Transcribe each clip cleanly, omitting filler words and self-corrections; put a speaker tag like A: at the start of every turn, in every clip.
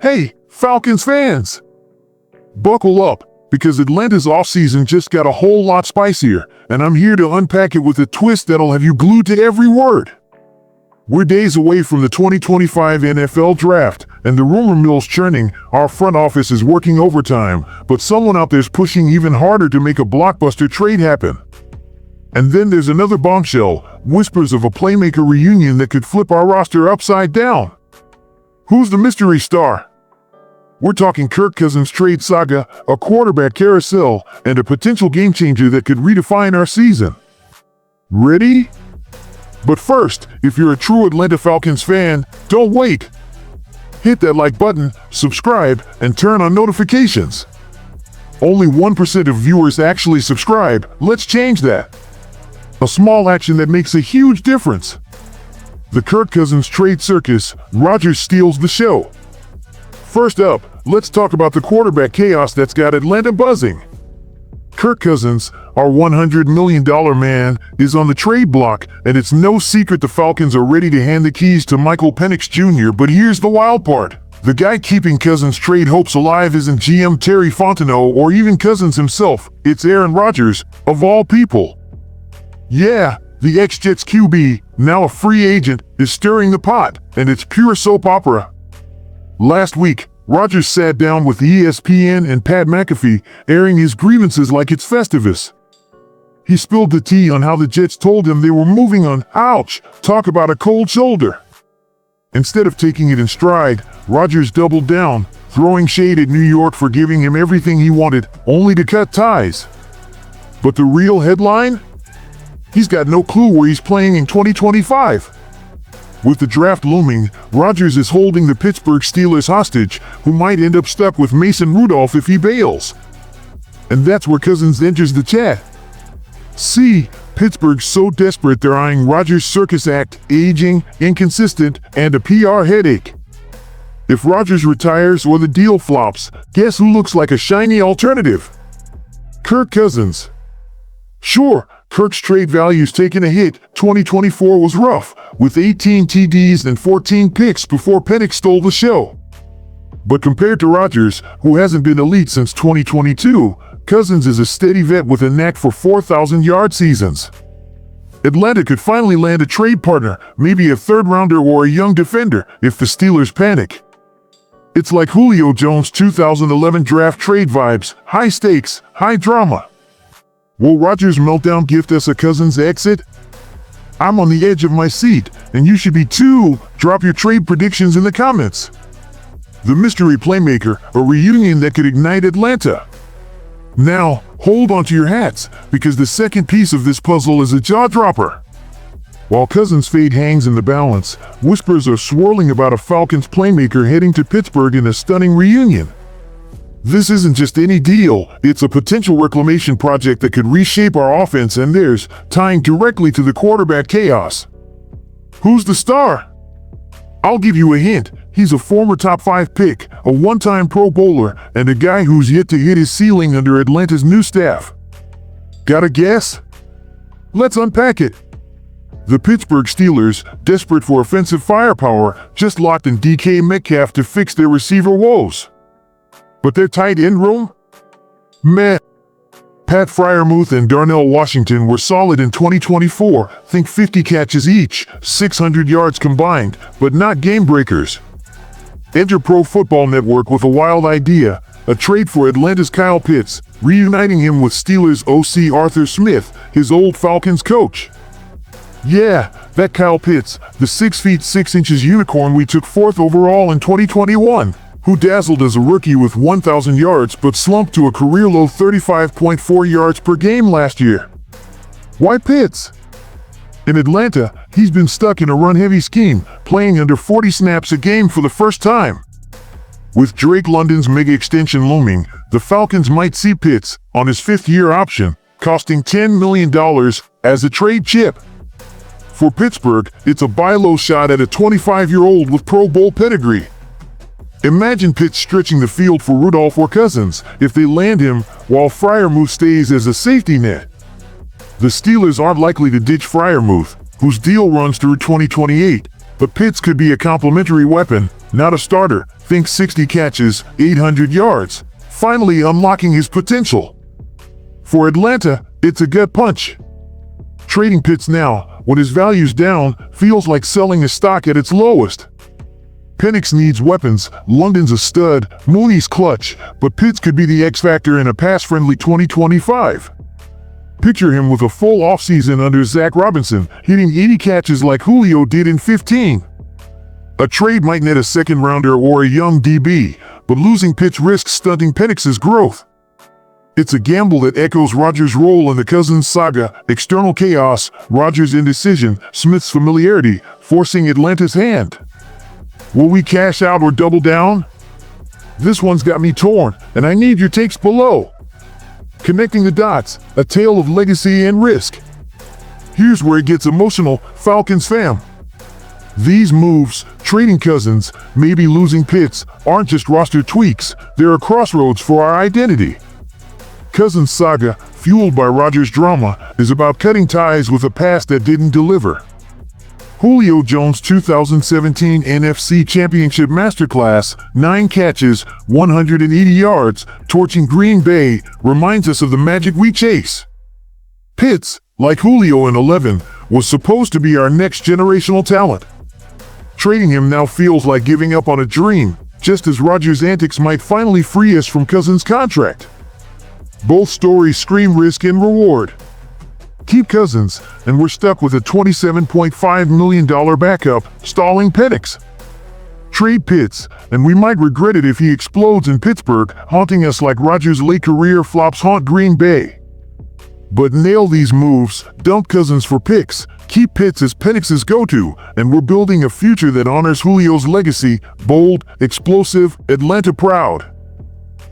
A: Hey, Falcons fans! Buckle up, because Atlanta's offseason just got a whole lot spicier, and I'm here to unpack it with a twist that'll have you glued to every word. We're days away from the 2025 NFL Draft, and the rumor mill's churning. Our front office is working overtime, but someone out there's pushing even harder to make a blockbuster trade happen. And then there's another bombshell, whispers of a playmaker reunion that could flip our roster upside down. Who's the mystery star? We're talking Kirk Cousins' trade saga, a quarterback carousel, and a potential game changer that could redefine our season. Ready? But first, if you're a true Atlanta Falcons fan, don't wait. Hit that like button, subscribe, and turn on notifications. Only 1% of viewers actually subscribe. Let's change that. A small action that makes a huge difference. The Kirk Cousins trade circus, Rodgers steals the show. First up, let's talk about the quarterback chaos that's got Atlanta buzzing. Kirk Cousins, our $100 million man, is on the trade block, and it's no secret the Falcons are ready to hand the keys to Michael Penix Jr. But here's the wild part. The guy keeping Cousins' trade hopes alive isn't GM Terry Fontenot or even Cousins himself, it's Aaron Rodgers, of all people. Yeah, the ex-Jets QB, now a free agent, is stirring the pot, and it's pure soap opera. Last week, Rodgers sat down with ESPN and Pat McAfee, airing his grievances like it's Festivus. He spilled the tea on how the Jets told him they were moving on. Ouch! Talk about a cold shoulder. Instead of taking it in stride, Rodgers doubled down, throwing shade at New York for giving him everything he wanted, only to cut ties. But the real headline? He's got no clue where he's playing in 2025. With the draft looming, Rodgers is holding the Pittsburgh Steelers hostage, who might end up stuck with Mason Rudolph if he bails. And that's where Cousins enters the chat. See, Pittsburgh's so desperate they're eyeing Rodgers' circus act, aging, inconsistent, and a PR headache. If Rodgers retires or the deal flops, guess who looks like a shiny alternative? Kirk Cousins. Sure, Kirk's trade value's taken a hit. 2024 was rough, with 18 TDs and 14 picks before Penix stole the show. But compared to Rodgers, who hasn't been elite since 2022, Cousins is a steady vet with a knack for 4,000-yard seasons. Atlanta could finally land a trade partner, maybe a third-rounder or a young defender, if the Steelers panic. It's like Julio Jones' 2011 draft trade vibes, high stakes, high drama. Will Rodgers' meltdown gift us a Cousins exit? I'm on the edge of my seat, and you should be too. Drop your trade predictions in the comments. The mystery playmaker, a reunion that could ignite Atlanta. Now, hold on to your hats, because the second piece of this puzzle is a jaw-dropper. While Cousins' fate hangs in the balance, whispers are swirling about a Falcons playmaker heading to Pittsburgh in a stunning reunion. This isn't just any deal, it's a potential reclamation project that could reshape our offense and theirs, tying directly to the quarterback chaos. Who's the star? I'll give you a hint. He's a former top 5 pick, a one-time Pro Bowler, and a guy who's yet to hit his ceiling under Atlanta's new staff. Got a guess? Let's unpack it. The Pittsburgh Steelers, desperate for offensive firepower, just locked in DK Metcalf to fix their receiver woes. But their tight end room? Meh. Pat Freiermuth and Darnell Washington were solid in 2024, think 50 catches each, 600 yards combined, but not game breakers. Enter Pro Football Network with a wild idea, a trade for Atlanta's Kyle Pitts, reuniting him with Steelers OC Arthur Smith, his old Falcons coach. Yeah, that Kyle Pitts, the 6 feet 6 inches unicorn we took 4th overall in 2021. Who dazzled as a rookie with 1,000 yards but slumped to a career-low 35.4 yards per game last year. Why Pitts? In Atlanta, he's been stuck in a run-heavy scheme, playing under 40 snaps a game for the first time. With Drake London's mega extension looming, the Falcons might see Pitts, on his 5th-year option, costing $10 million as a trade chip. For Pittsburgh, it's a buy low shot at a 25-year-old with Pro Bowl pedigree. Imagine Pitts stretching the field for Rudolph or Cousins if they land him, while Freiermuth stays as a safety net. The Steelers aren't likely to ditch Freiermuth, whose deal runs through 2028, but Pitts could be a complementary weapon, not a starter, Think 60 catches, 800 yards, finally unlocking his potential. For Atlanta, it's a gut punch. Trading Pitts now, when his value's down, feels like selling his stock at its lowest. Penix needs weapons, London's a stud, Mooney's clutch, but Pitts could be the X factor in a pass-friendly 2025. Picture him with a full offseason under Zach Robinson, hitting 80 catches like Julio did in 15. A trade might net a second-rounder or a young DB, but losing Pitts risks stunting Penix's growth. It's a gamble that echoes Rodgers' role in the Cousins saga, external chaos, Rodgers' indecision, Smith's familiarity, forcing Atlanta's hand. Will we cash out or double down? This one's got me torn, and I need your takes below. Connecting the dots, a tale of legacy and risk. Here's where it gets emotional, Falcons fam. These moves, trading Cousins, maybe losing Pitts, aren't just roster tweaks, they're a crossroads for our identity. Cousins' saga, fueled by Rodgers' drama, is about cutting ties with a past that didn't deliver. Julio Jones' 2017 NFC Championship Masterclass, 9 catches, 180 yards, torching Green Bay, reminds us of the magic we chase. Pitts, like Julio in 11, was supposed to be our next generational talent. Trading him now feels like giving up on a dream, just as Rodgers' antics might finally free us from Cousins' contract. Both stories scream risk and reward. Keep Cousins, and we're stuck with a $27.5 million backup, stalling Penix. Trade Pitts, and we might regret it if he explodes in Pittsburgh, haunting us like Rodgers' late career flops haunt Green Bay. But nail these moves, dump Cousins for picks, keep Pitts as Penix's go-to, and we're building a future that honors Julio's legacy, bold, explosive, Atlanta proud.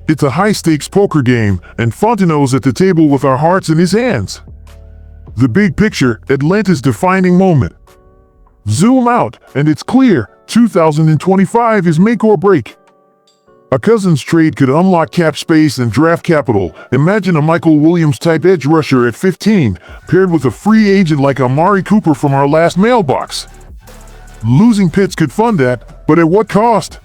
A: It's a high-stakes poker game, and Fontenot's at the table with our hearts in his hands. The big picture, Atlanta's defining moment. Zoom out, and it's clear, 2025 is make or break. A Cousins trade could unlock cap space and draft capital. Imagine a Michael Williams-type edge rusher at 15, paired with a free agent like Amari Cooper from our last mailbox. Losing Pitts could fund that, but at what cost?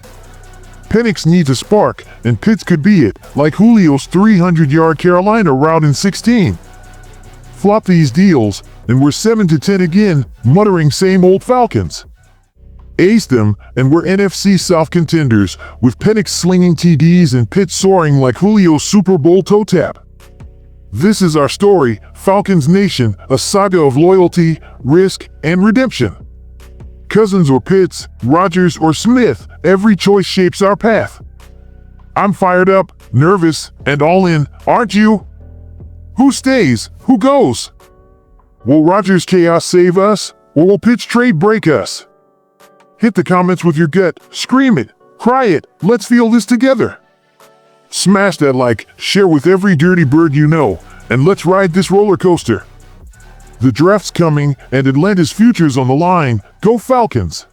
A: Penix needs a spark, and Pitts could be it, like Julio's 300-yard Carolina route in 16. Flop these deals, and we're 7-10 again, muttering same old Falcons. Ace them, and we're NFC South contenders, with Penix slinging TDs and Pitts soaring like Julio's Super Bowl toe tap. This is our story, Falcons Nation, a saga of loyalty, risk, and redemption. Cousins or Pitts, Rodgers or Smith, every choice shapes our path. I'm fired up, nervous, and all in, aren't you? Who stays? Who goes? Will Rodgers' chaos save us, or will Pitts' trade break us? Hit the comments with your gut, scream it, cry it, let's feel this together. Smash that like, share with every dirty bird you know, and let's ride this roller coaster. The draft's coming, and Atlanta's future's on the line. Go Falcons!